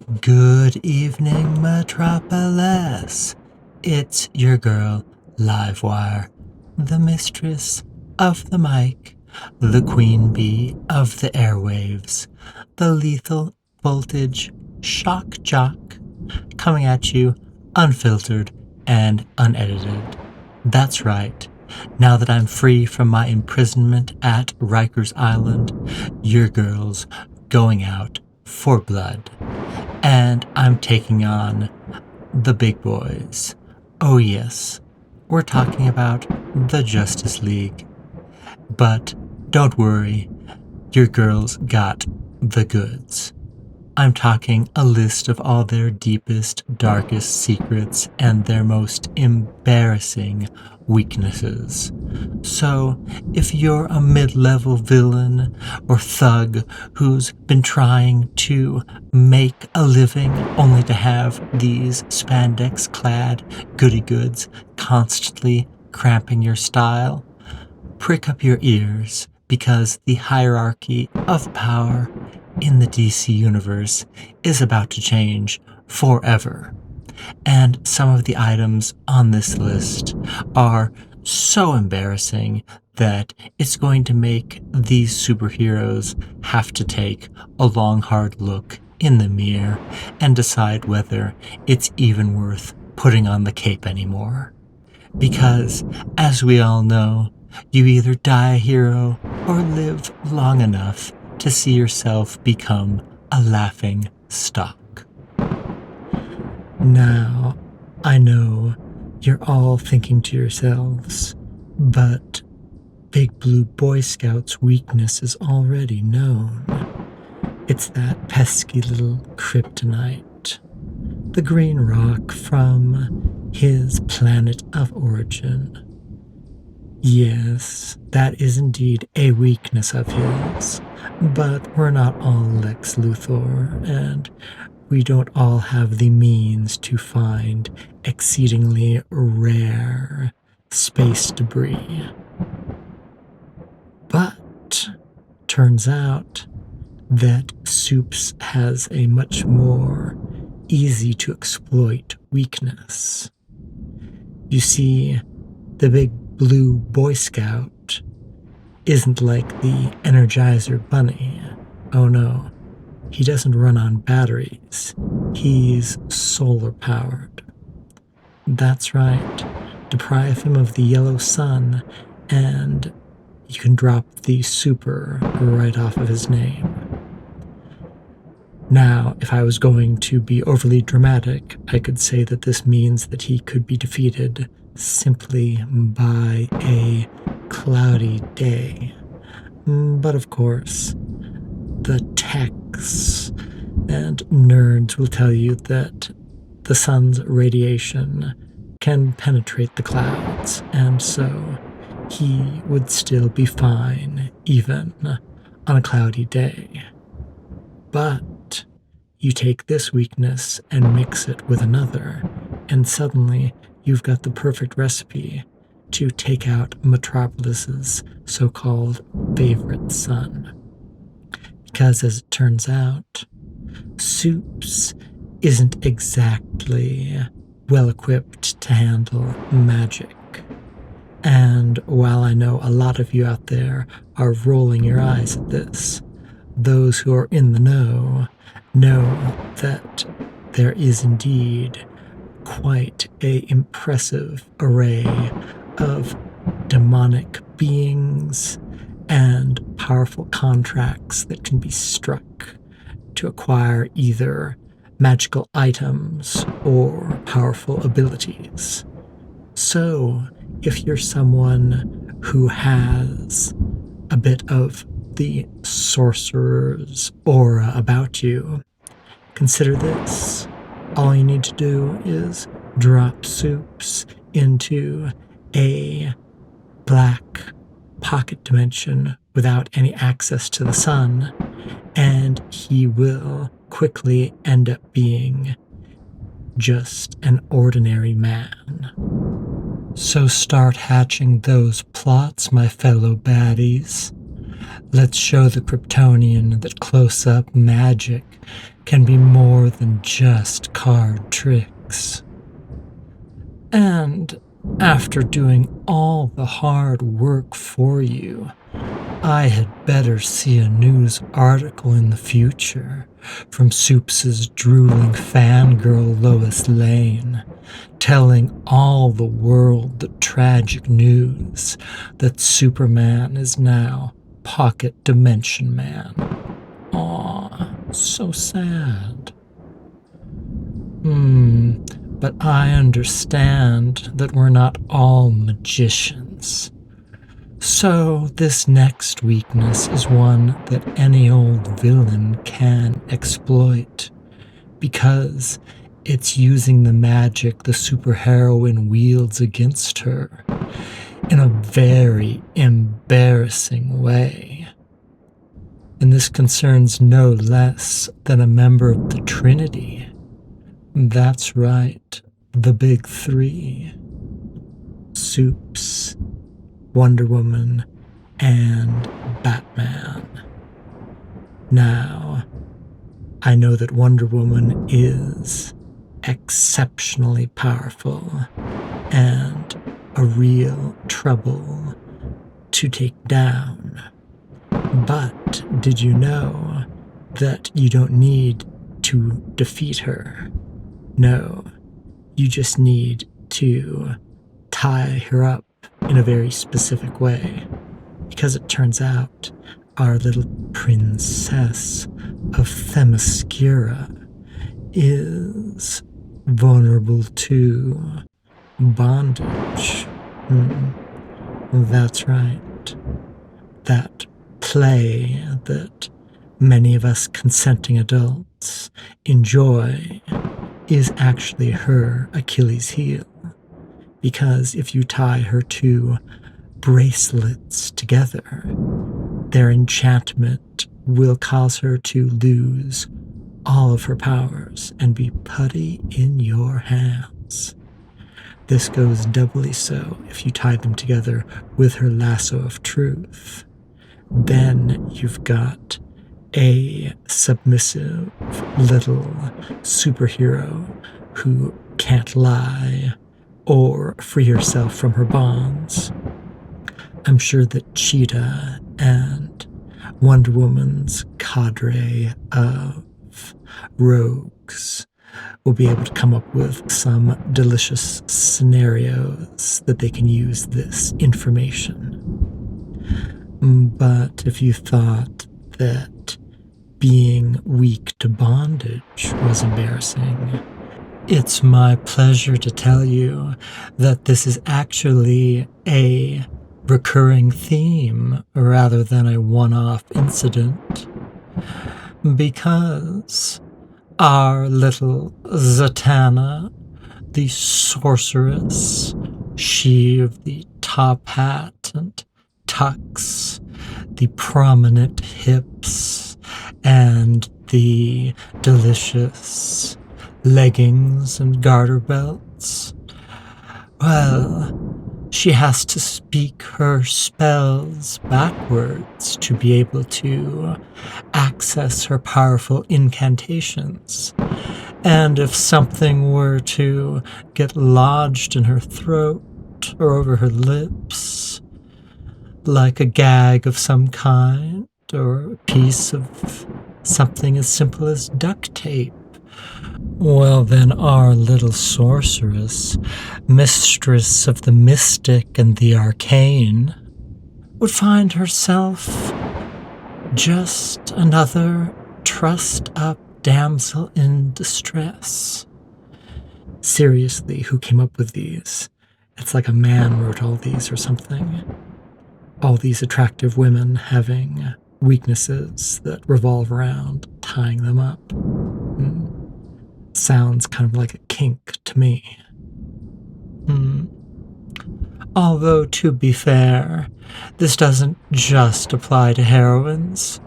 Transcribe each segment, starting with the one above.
Good evening, Metropolis. It's your girl, Livewire, the mistress of the mic, the queen bee of the airwaves, the lethal voltage Shock Jock, coming at you unfiltered and unedited. That's right. Now that I'm free from my imprisonment at Rikers Island, your girl's going out for blood. And I'm taking on the big boys. Oh yes, we're talking about the Justice League. But don't worry, your girl's got the goods. I'm talking a list of all their deepest, darkest secrets and their most embarrassing weaknesses. So, if you're a mid-level villain or thug who's been trying to make a living only to have these spandex-clad goody-goods constantly cramping your style, prick up your ears, because the hierarchy of power in the DC universe is about to change forever. And some of the items on this list are so embarrassing that it's going to make these superheroes have to take a long, hard look in the mirror and decide whether it's even worth putting on the cape anymore. Because, as we all know, you either die a hero or live long enough to see yourself become a laughing stock. Now, I know you're all thinking to yourselves, but Big Blue Boy Scout's weakness is already known. It's that pesky little kryptonite, the green rock from his planet of origin. Yes, that is indeed a weakness of his, but we're not all Lex Luthor, and we don't all have the means to find exceedingly rare space debris. But turns out that Soups has a much more easy to exploit weakness. You see, the Big Blue Boy Scout isn't like the Energizer Bunny. Oh no, he doesn't run on batteries. He's solar powered. That's right, deprive him of the yellow sun and you can drop the super right off of his name. Now, if I was going to be overly dramatic, I could say that this means that he could be defeated simply by a cloudy day. But of course, the techs and nerds will tell you that the sun's radiation can penetrate the clouds, and so he would still be fine even on a cloudy day. But you take this weakness and mix it with another, and suddenly you've got the perfect recipe to take out Metropolis's so-called favorite son. Because as it turns out, Soups isn't exactly well-equipped to handle magic. And while I know a lot of you out there are rolling your eyes at this, those who are in the know that there is indeed quite an impressive array of demonic beings and powerful contracts that can be struck to acquire either magical items or powerful abilities. So, if you're someone who has a bit of the sorcerer's aura about you, consider this. All you need to do is drop Soups into a black pocket dimension without any access to the sun, and he will quickly end up being just an ordinary man. So start hatching those plots, my fellow baddies. Let's show the Kryptonian that close-up magic can be more than just card tricks. And after doing all the hard work for you, I had better see a news article in the future from Soups's drooling fangirl Lois Lane, telling all the world the tragic news that Superman is now Pocket Dimension Man. Aw, so sad. But I understand that we're not all magicians. So this next weakness is one that any old villain can exploit, because it's using the magic the superheroine wields against her in a very embarrassing way. And this concerns no less than a member of the Trinity. That's right, the big three. Soups, Wonder Woman, and Batman. Now, I know that Wonder Woman is exceptionally powerful and a real trouble to take down. But did you know that you don't need to defeat her? No, you just need to tie her up in a very specific way. Because it turns out our little princess of Themyscira is vulnerable to bondage. That's right. That play that many of us consenting adults enjoy is actually her Achilles heel. Because if you tie her two bracelets together, their enchantment will cause her to lose all of her powers and be putty in your hands. This goes doubly so if you tie them together with her lasso of truth. Then you've got a submissive little superhero who can't lie or free herself from her bonds. I'm sure that Cheetah and Wonder Woman's cadre of rogues will be able to come up with some delicious scenarios that they can use this information. But if you thought that being weak to bondage was embarrassing, it's my pleasure to tell you that this is actually a recurring theme rather than a one-off incident. Because our little Zatanna, the sorceress, she of the top hat and tux, the prominent hips, and the delicious leggings and garter belts. Well, she has to speak her spells backwards to be able to access her powerful incantations. And if something were to get lodged in her throat or over her lips, like a gag of some kind, or a piece of something as simple as duct tape, well, then our little sorceress, mistress of the mystic and the arcane, would find herself just another trussed-up damsel in distress. Seriously, who came up with these? It's like a man wrote all these or something. All these attractive women having weaknesses that revolve around tying them up. Sounds kind of like a kink to me. Although, to be fair, this doesn't just apply to heroines.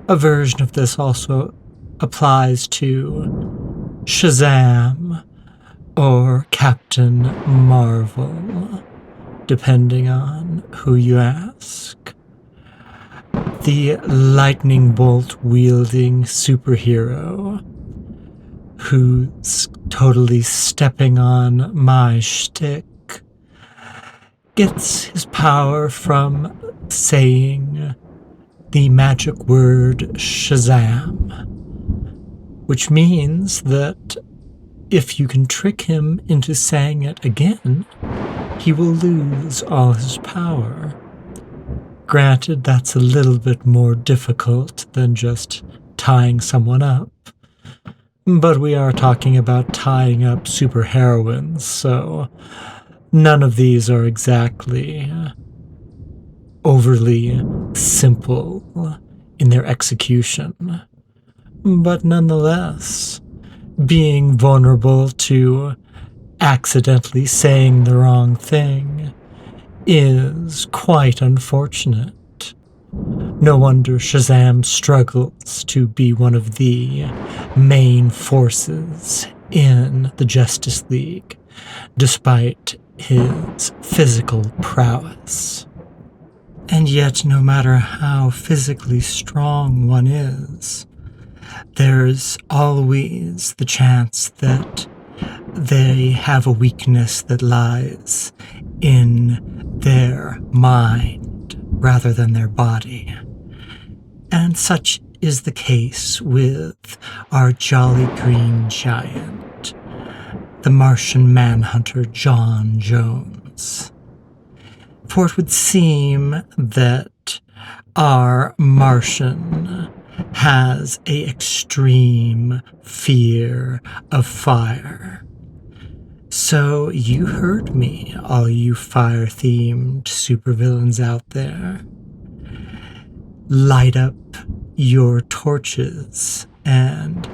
A version of this also applies to Shazam or Captain Marvel, depending on who you ask. the lightning bolt wielding superhero who's totally stepping on my shtick gets his power from saying the magic word Shazam, which means that if you can trick him into saying it again, he will lose all his power. Granted, that's a little bit more difficult than just tying someone up, but we are talking about tying up superheroines, so none of these are exactly overly simple in their execution. But nonetheless, being vulnerable to accidentally saying the wrong thing is quite unfortunate. No wonder Shazam struggles to be one of the main forces in the Justice League, despite his physical prowess. And yet, no matter how physically strong one is, there's always the chance that they have a weakness that lies in their mind rather than their body. And such is the case with our jolly green giant, the Martian Manhunter John Jones. For it would seem that our Martian has an extreme fear of fire. So you heard me, all you fire-themed supervillains out there. Light up your torches and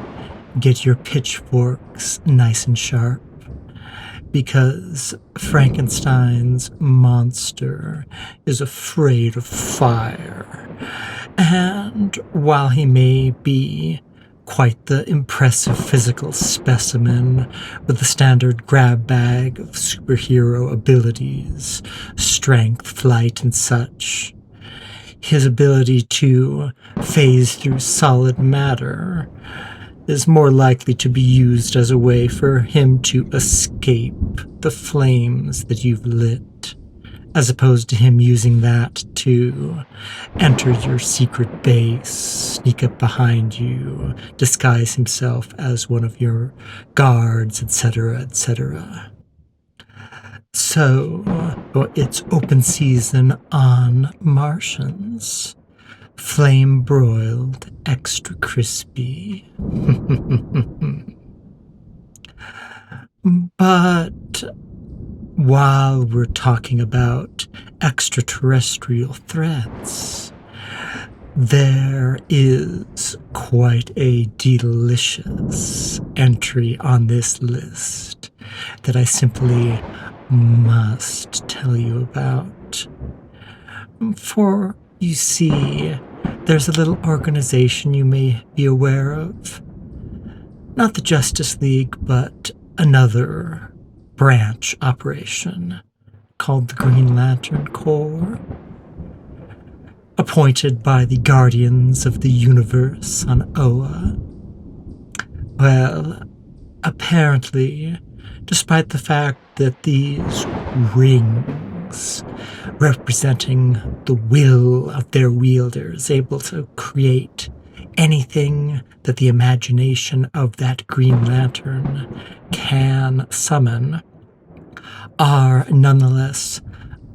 get your pitchforks nice and sharp, because Frankenstein's monster is afraid of fire. And while he may be quite the impressive physical specimen with the standard grab bag of superhero abilities, strength, flight, and such, his ability to phase through solid matter is more likely to be used as a way for him to escape the flames that you've lit, as opposed to him using that to enter your secret base, sneak up behind you, disguise himself as one of your guards, etc., etc. So, it's open season on Martians. Flame broiled, extra crispy. But while we're talking about extraterrestrial threats, there is quite a delicious entry on this list that I simply must tell you about. For, you see, there's a little organization you may be aware of. Not the Justice League, but another branch operation called the Green Lantern Corps, appointed by the Guardians of the Universe on Oa. Well, apparently, despite the fact that these rings representing the will of their wielders, able to create anything that the imagination of that Green Lantern can summon, are nonetheless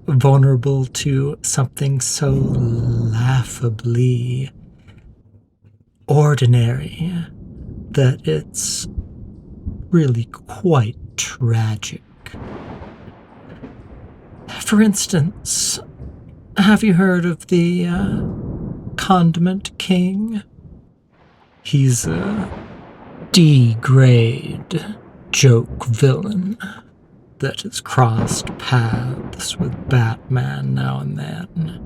vulnerable to something so laughably ordinary that it's really quite tragic. For instance, have you heard of the Condiment King? He's a D-grade joke villain that has crossed paths with Batman now and then.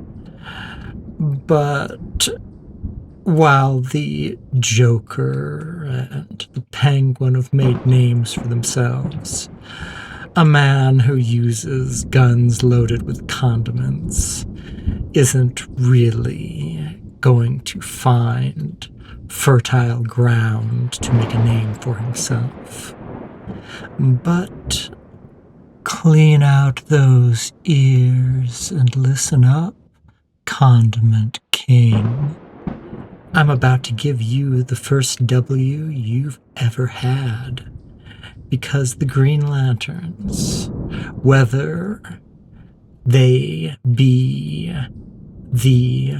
But while the Joker and the Penguin have made names for themselves, a man who uses guns loaded with condiments isn't really going to find fertile ground to make a name for himself. But clean out those ears and listen up, Condiment King. I'm about to give you the first W you've ever had. Because the Green Lanterns, whether they be the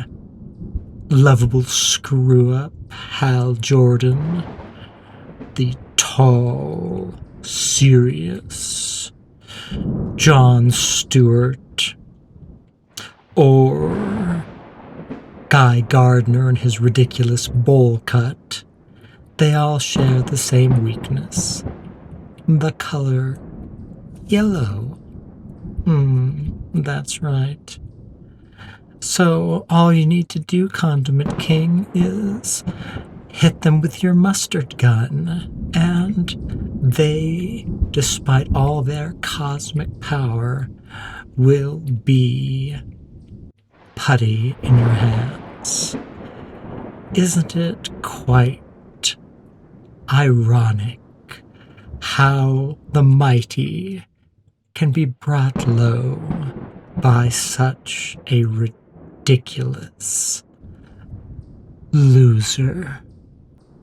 lovable screw-up Hal Jordan, the tall, serious Jon Stewart, or Guy Gardner and his ridiculous bowl cut, they all share the same weakness. The color yellow. That's right. So all you need to do, Condiment King, is hit them with your mustard gun, and they, despite all their cosmic power, will be putty in your hands. Isn't it quite ironic how the mighty can be brought low by such a ridiculous loser?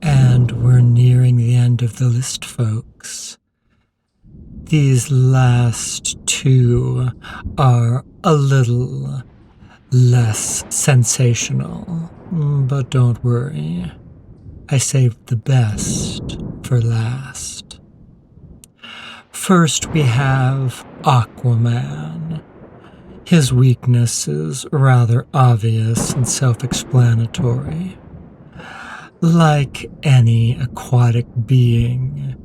And we're nearing the end of the list, folks. These last two are a little less sensational, but don't worry, I saved the best for last. First, we have Aquaman. His weakness is rather obvious and self-explanatory. Like any aquatic being,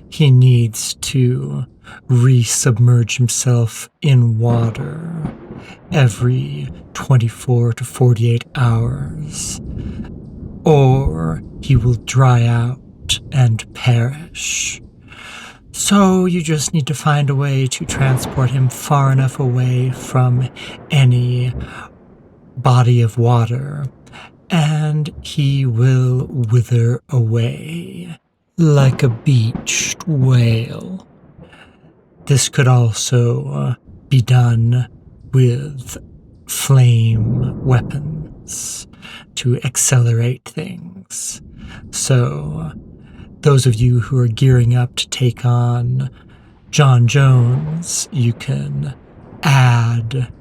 he needs to resubmerge himself in water every 24 to 48 hours, or he will dry out and perish. So you just need to find a way to transport him far enough away from any body of water, and he will wither away like a beached whale. This could also be done with flame weapons to accelerate things. So those of you who are gearing up to take on John Jones, you can add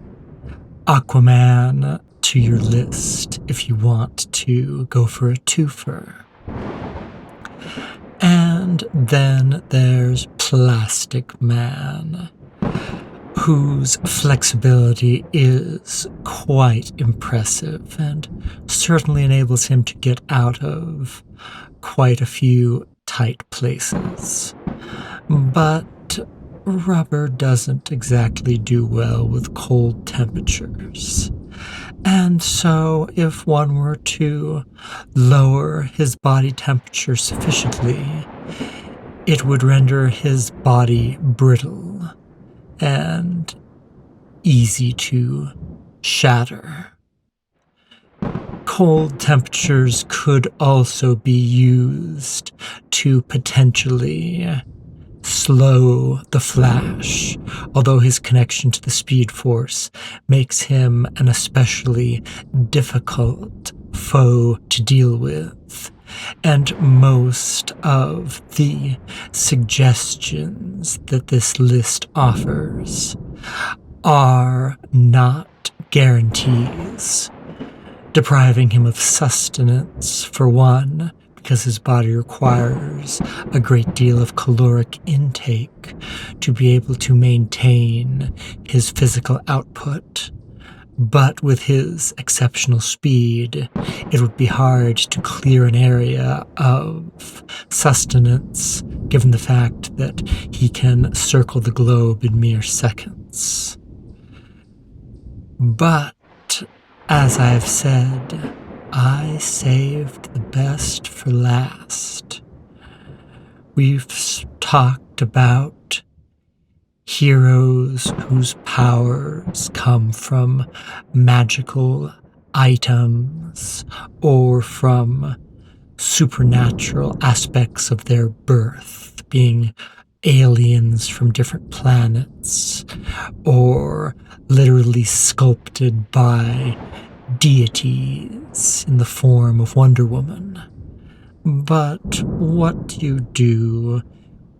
Aquaman to your list if you want to go for a twofer. And then there's Plastic Man, whose flexibility is quite impressive and certainly enables him to get out of quite a few tight places. But rubber doesn't exactly do well with cold temperatures. And so if one were to lower his body temperature sufficiently, it would render his body brittle and easy to shatter. Cold temperatures could also be used to potentially slow the Flash, although his connection to the Speed Force makes him an especially difficult foe to deal with. And most of the suggestions that this list offers are not guarantees, depriving him of sustenance, for one, because his body requires a great deal of caloric intake to be able to maintain his physical output. But with his exceptional speed, it would be hard to clear an area of sustenance, given the fact that he can circle the globe in mere seconds. But, as I've said, I saved the best for last. We've talked about heroes whose powers come from magical items or from supernatural aspects of their birth, being aliens from different planets, or literally sculpted by deities in the form of Wonder Woman. But what do you do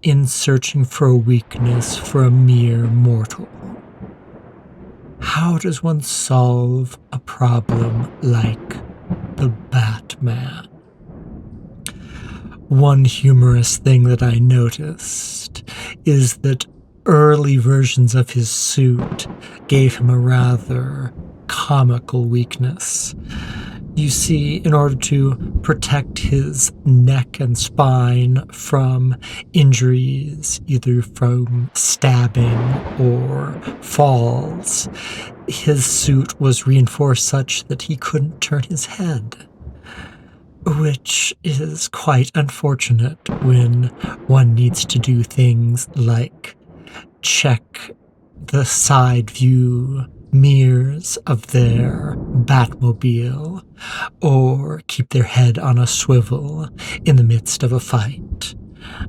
in searching for a weakness for a mere mortal? How does one solve a problem like the Batman? One humorous thing that I noticed is that early versions of his suit gave him a rather comical weakness. You see, in order to protect his neck and spine from injuries, either from stabbing or falls, his suit was reinforced such that he couldn't turn his head, which is quite unfortunate when one needs to do things like check the side view mirrors of their Batmobile, or keep their head on a swivel in the midst of a fight.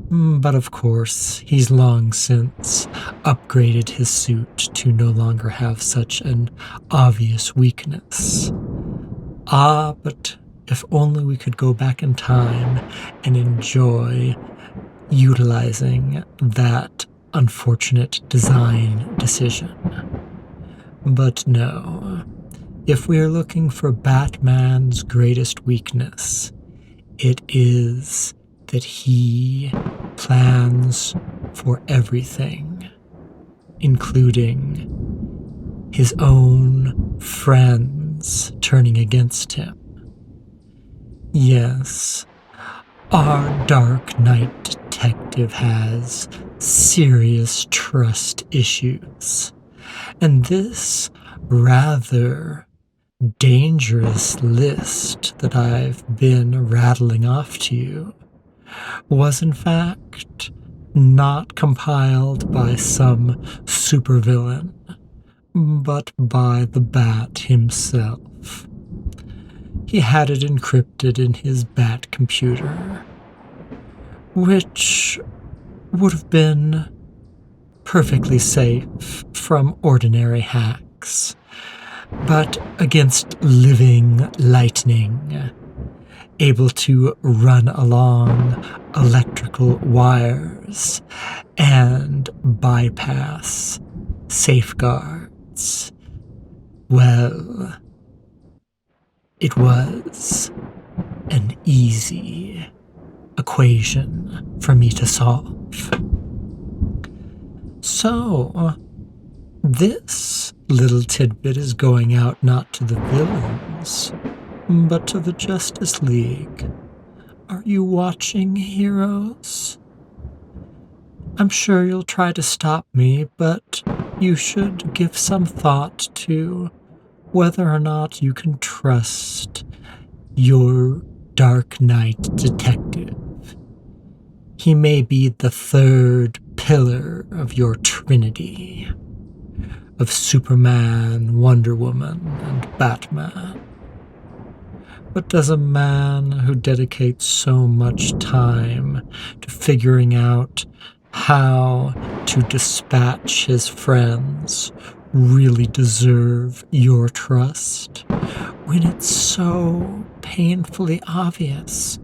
But of course, he's long since upgraded his suit to no longer have such an obvious weakness. But if only we could go back in time and enjoy utilizing that unfortunate design decision. But no, if we are looking for Batman's greatest weakness, it is that he plans for everything, including his own friends turning against him. Yes, our Dark Knight detective has serious trust issues. And this rather dangerous list that I've been rattling off to you was in fact not compiled by some supervillain, but by the Bat himself. He had it encrypted in his Bat computer, which would have been perfectly safe from ordinary hacks, but against living lightning, able to run along electrical wires and bypass safeguards, well, it was an easy equation for me to solve. So, this little tidbit is going out not to the villains, but to the Justice League. Are you watching, heroes? I'm sure you'll try to stop me, but you should give some thought to whether or not you can trust your Dark Knight detective. He may be the third pillar of your trinity of Superman, Wonder Woman, and Batman. But does a man who dedicates so much time to figuring out how to dispatch his friends really deserve your trust when it's so painfully obvious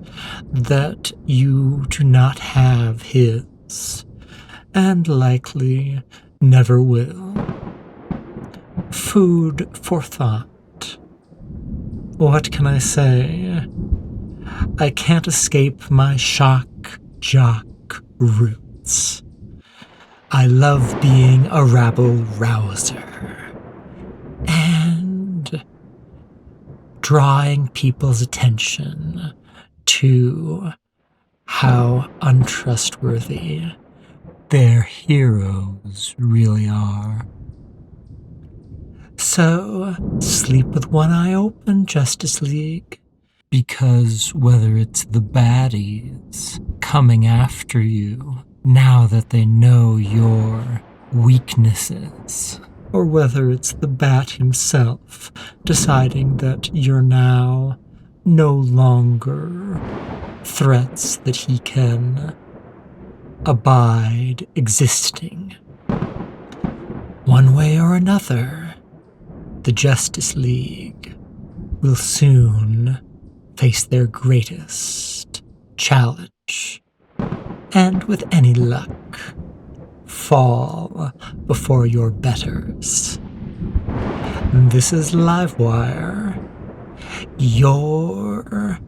that you do not have his, and likely never will? Food for thought. What can I say? I can't escape my Shock Jock roots. I love being a rabble-rouser and drawing people's attention to how untrustworthy their heroes really are. So, sleep with one eye open, Justice League, because whether it's the baddies coming after you now that they know your weaknesses, or whether it's the Bat himself deciding that you're now no longer threats that he can abide existing. One way or another, the Justice League will soon face their greatest challenge, and with any luck, fall before your betters. This is Livewire, your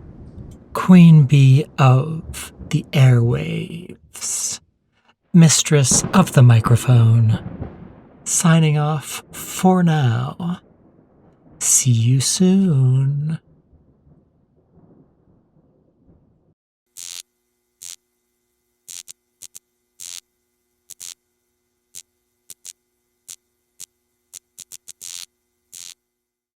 queen bee of the airwaves, mistress of the microphone, signing off for now. See you soon.